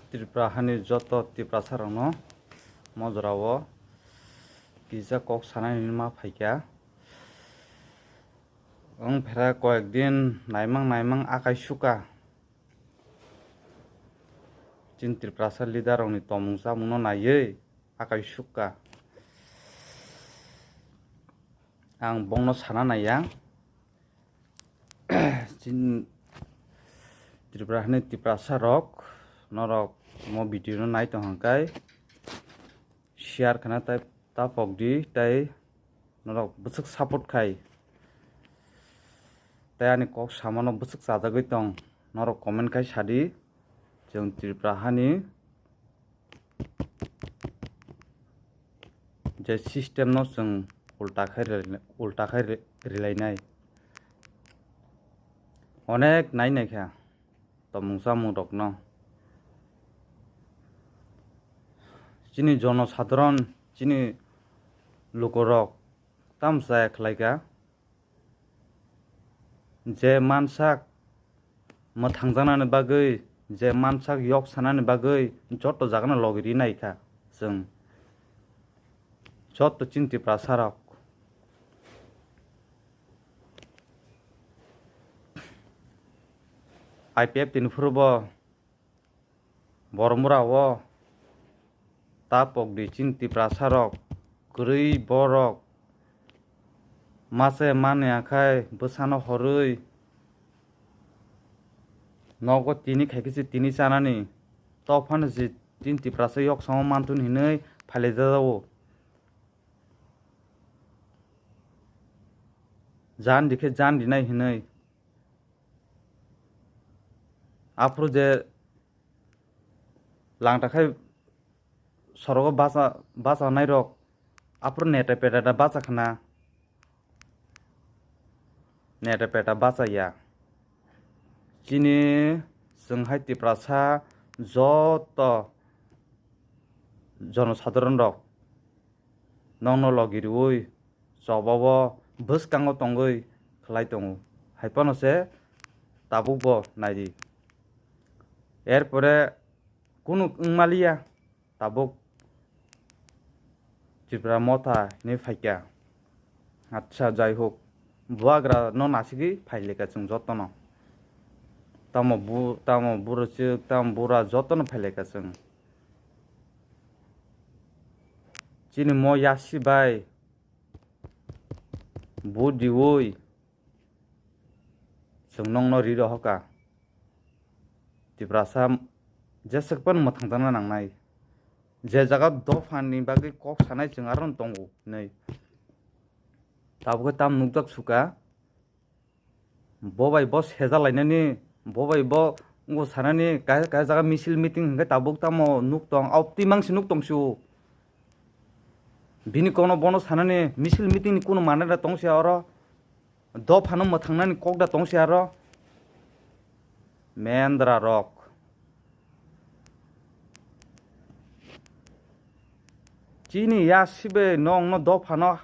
Tripurahani joto Tripurasarano mojorao kisa kok sanai ma faika phera koyekdin naimang akai suka chin Tripurasar leader rokni tomung chamung no naiye akai suka ang bongno sana naia chin Tripurahani Tripurasar rok norok mo video no nai tong hangkai share khana tai tapok di tai norok busuk support khai tai ani kok samano busuk sajagoi tong norok comment khai sadi jong Tripurahani je system no jong ulta khai rilainai onek nai naikha tomung samung rok no chini jonosadharon chini lukorok tamsa khlaika je mansak mathangjanani bagoi je mansak yok sanani bagoi joto jagana logiri naikha jong joto chin Tripurasarok IPF tinfurbo bormurao tapok di chin Tripurasarok gurui borok mase mane akhai bwsano horui nogo tini khaikisi tini chanani tofano je chin Tripurasar yok samo mantun hinui phailajao jan dikhe jan dinai hinui afro je langtakhai sorogo basa nairok afro neta peta basa khana neta peta basa ya chini jonghai Tripurasar joto jonosadharon rok nongno logirui jobabo bwskango tongoi khlai tongo haipano se tabukbo naidi erpore kunu wngmalia tabuk Tripura motha ni faika acha jai hok buagra no nasigi faileka chung jotono tamo buro chuk tam bura jotono faileka chung chini mo yasi bai budi woi chung nongno riro hoka Tripurasar jesakpan mathangjana nangnai je jaga dofani bagi kok sanai chung aron tongo nei tabuk tam nukjak suka bobai bo sejalainani bobai bo ngo sanani kai jaga misil meeting hingga tabuk tamo nuktong opti mangsi nuktong su bini kono bono sanani misil meeting ni kuno manera tongsi aro dofano mathangnani kokda tongsi aro mendra rok chini yasibe nong no dofano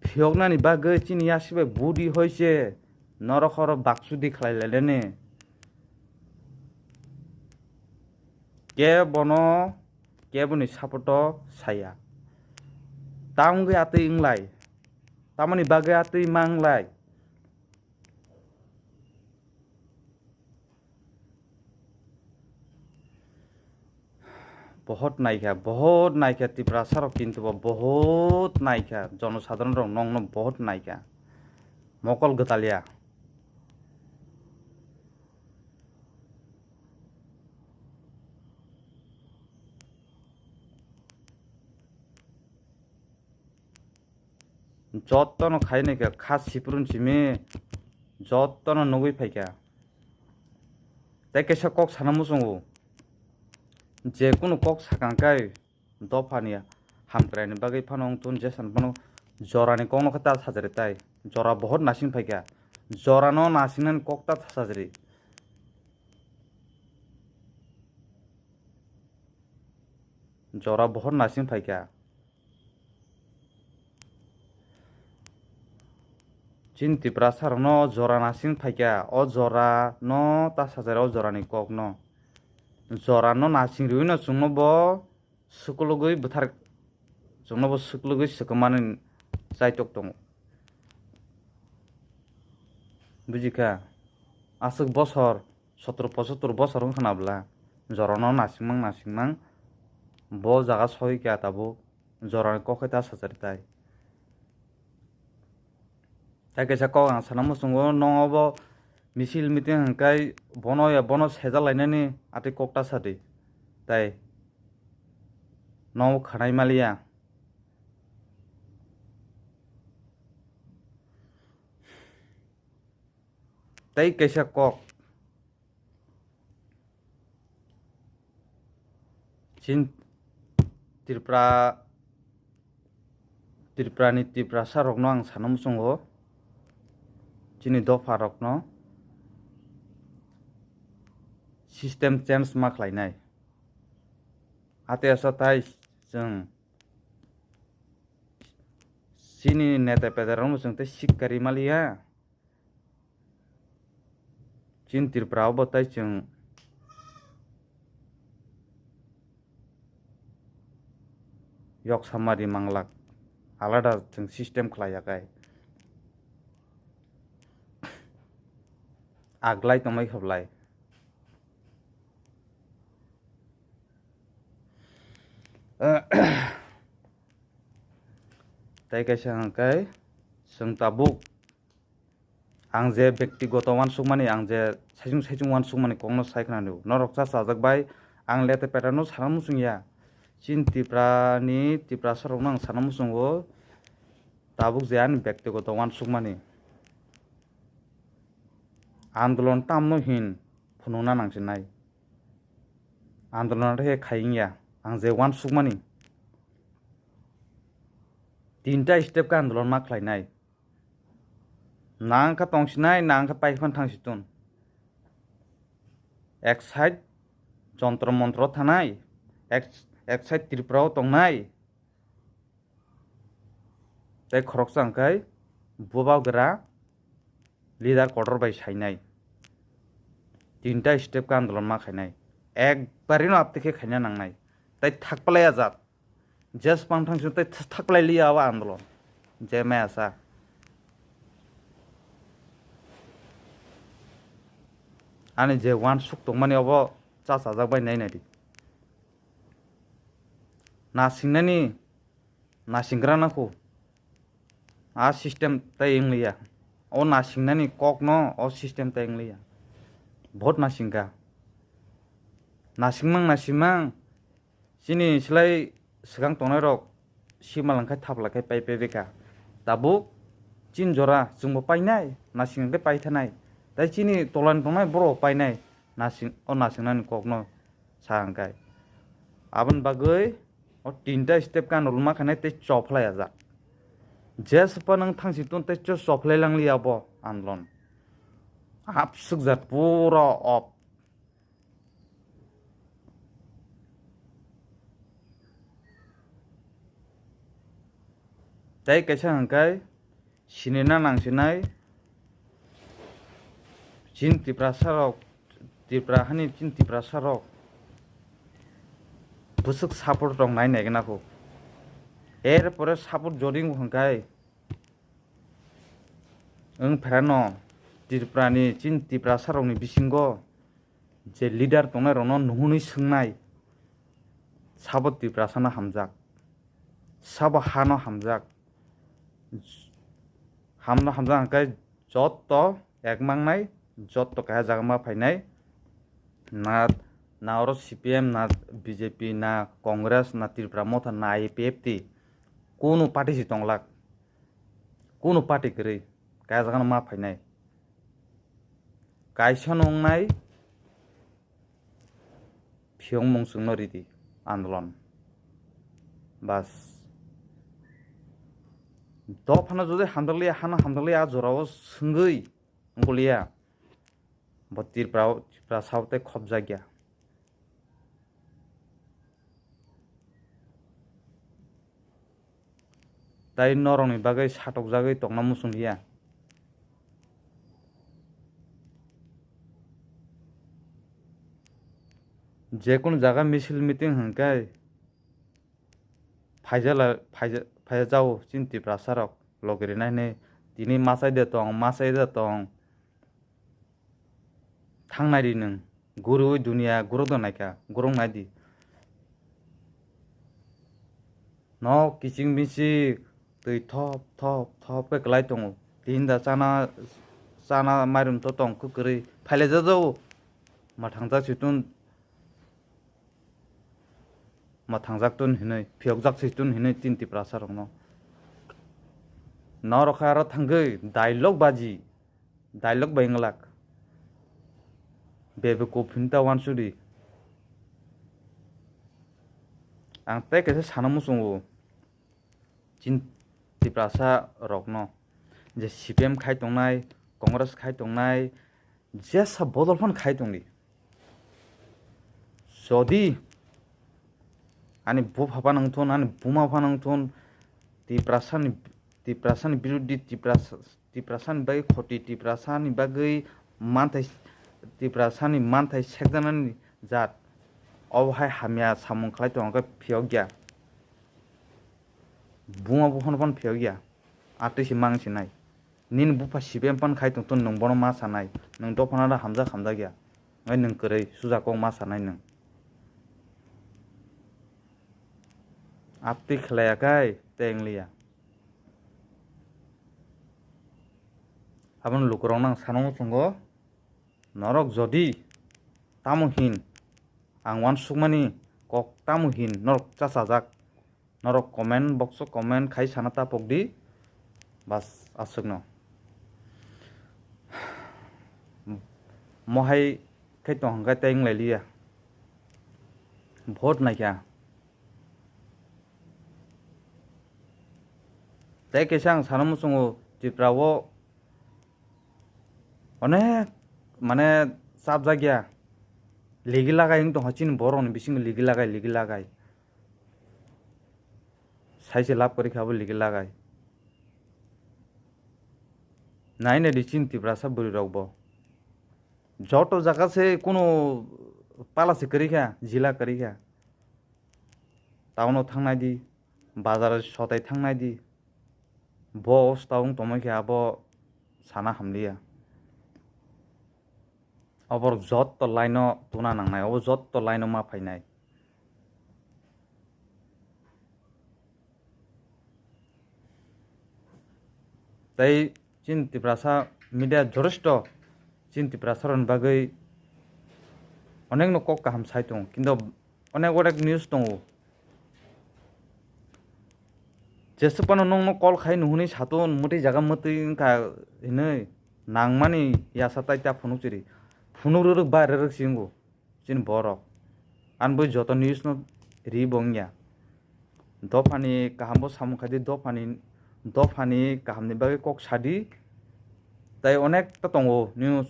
phiyognani bagoi chini yasibe budi hoise norokhoro baksudi khlaileleni keboni sapoto saya tamgui atui inglai tamani bagoi atui manglai बहुत नायिका Tripurasarok किन्तु बहुत नायिका जनसाधारण रok नongno बहुत नायिका mokol getalia jotono khainaika khas sipurun chimi jotono nugui phaika tei kaisa kok sanamusungo je kuno kok sakangkai dofani hamkraini bagui phanong tun jesan pano jorani kokno khata sajari tai jora bahut nasing phaika jora no nasingnan kokta sajari jora bahut nasing phaika chin Tripurasar no jora nasing phaika o jora no ta sajari o jorani kok no jora no nasing riwi no chungno bo sukulugui buthar chungno bo sukulugui sukumani chaitok tongo bujika asuk bosor 17-75 bosor wngkhanabla jora no nasingmang bo jaga soi kya tabo jora kokhai ta sajari tai kaisa kok ang sana musungo nongobo misil meeting hangkai bono sejalainani ati kokta sadi tai no khanai malia tai kaisa kok chin Tripurani Tripurasa rokno ang sana musungo chini dofa rokno system change ma khlainai ate asa tai jeng sini neta pederong musung te sikkari malia chin Tripura bo tai jeng yok samari manglak alada jeng system khlaiyakai aglai tongmai khablai tai kaisa hangkai sung tabuk ang je ব্যক্তিগত wansukmani ang je saijung wansukmani kongno saikhnani norok chajakbai ang lete petano sanamusungya chin Tripurani Tripurasa rokno ang sanamusungo tabuk je ani ব্যক্তিগত wansukmani आंदोलन तामनो हिन फुनुना नांसिनाय आंदोलन रे खाइंया आं जे वान सुकमानि तीनटा step का आंदोलन मा खलायनाय नांखा तंसिनाय नांखा पाइफान थांसितुन एक साइड जंत्र मंत्र थानाय एक साइड त्रिपुराव तंनाय तै खरकसा अंकाय बुबावग्रा लिडार कटर बाय साइनाय तीनटा स्टेप का आंदोलन मा खायनाय एकबारै नो आपतेखे खायना नांनाय तै थाकपलाया जात जेस पांथांसु तै थाकपलाय लियावा आंदोलन जे मायासा आनि जे वान सुक तंमानि अब चाचाजाबाय नायनायदि नासिंनानि नासिंग्रा नाखौ आ सिस्टेम तै इंलिया o nasingnani kokno o system ta ingliya बहुत नासिंगा नासिंमang sini silai sigang tongnai rok simalangkai thaplakai paipebeka tabu chin jora jungbo painai nasingkai paithanai tai chini tolan tongnai boro painai nasingnani kokno sangkai abon bagoi o tinta step kan rulma khanai te chophlaya ja jespa nang thangsitun te choplai langlia bo आंदोलन आपसुक जात पूरा of तै कैसा हंकाय सिनेना नांसिनाय चिन त्रिपुराहानि चिन त्रिपुरासारक बुसुक support दं नायनायगोनाखौ एरपरे support जरिं हंकाय ओं फेरानो Tripurani chin Tripurasa rokni bisingo je leader tongnai rokno nuhuni swngnai sabo Tripurasano hamjak sabo hano hamjak hamno hamjak hangkai jotto ekmangnai jotto kaha jagama phainai na oro CPM na BJP na Congress na Tripura motha na IPFT kono party si tonglak kono party kwrwi kaha jagano ma phainai kaisa nongnai phiong mungsungno ridi आंदोलन बस दफाना जुदि हामदलिया हाना हामदलिया जराव सोंगै अंगलिया बत्तिरफ्रा सावते खब जागिया ताई नरंनि बागै साटक जागै तंना मुसुंलिया যে কোনো জায়গা মিছিল মিটিং হাঙ্কাই ফাইজা যাও চিন্তি প্রাসারক লগেরি নাইনে দিनै মাসাই দে তং थांनाय दी नों गुरु दुनिया गुरु दं नायका गुरु नायदी न किचिं मिसि दै थप थप थप के गलाय दङ दिन दा चाना माइरम तो दं कुकरै फाइले जाजौ मा थांजाक तुन हिनै फियक जाक सितुन हिनै तिनति प्रासा रंग न रखा आरो थांगै डायलग बायंगलाक बेबे को फिनता वानसुरि आं ते केसे साना मुसुंगो चिन्ति प्रासा रकनो जे सीपीएम खाइ दंनाय कांग्रेस खाइ दंनाय जेसा बदलफोन खाइ दंनि जदि आनि बुफाफा नंथन आनि बुमाफा नंथन ति प्रासानि बिरुद्धि ति प्रासानि बागै खति ति प्रासानि बागै मानथाय ति प्रासानि मानथाय सेकजानानि जात अबहाय हामिया सामुं खालाय दंगा फियाव गया बुमा बुफान फियाव गया आतैसि मांसि नाय निन बुफा सीपीएम पान खाइ दंथन नों बन मा सानाय नों दफाना हामजा गया ओमफ्राय नों कोरै सुजाखौ मा सानाय नों आपति खेलायाखै तेंलिया आबन लुकराव नां सानांगौ संगो नरक जदि तामुहिन आं वान सुकमानि कक तामुहिन नरक चासाजाक नरक कमेन्ट बक्स कमेन्ट खाइ साना तापकदि बास आसुकनो महाय खै तंगा तेंलायलिया भोट नायका ते केसे आं साना मुसुंगो तिप्रावो अनेक माने साब जागिया लिगि लागाय तो हचिन बरन बिसिंग लिगि लागाय साइसे लाभ करि खाबो लिगि लागाय नाइने दिसिन तिप्रासा बुरि रावबो जतो जागा से कोनो पालासे करिखा जिला करिखा टाउनाव थांनाय दि बाजार सताय थांनाय दि बस टाउन तमायखे आबो साना हामलिया अबर जत लाइन तुना नांनाय अब जत लाइन मा फायनाय ताई चिन्ति प्रासा मीडिया जथेष्ट चिन्ति प्रासारन बागै अनेक न कक गाहाम साइट दं किन्तु अनेक निउज दङ जेसेबानो नों कल खाइ नुहुनै सातन मते जागा मते का हिनै नांमानि यासा ताइता फनुचिरि फुनुरु बारे रसिंगो चिन बरक आनबो जत निउज न रि बंगिया दफानि काहामबो सामुखादि दफानि काहामनि बागै कक सादि ताइ अनेक ता दंगो निउज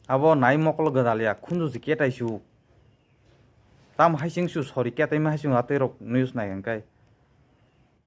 आबो नाय मकल गदालिया खुनजु केटाइसु ताम हाइसिंसु सरि केटाइमा हाइसिंगु आतै रक निउज नायगोनकाय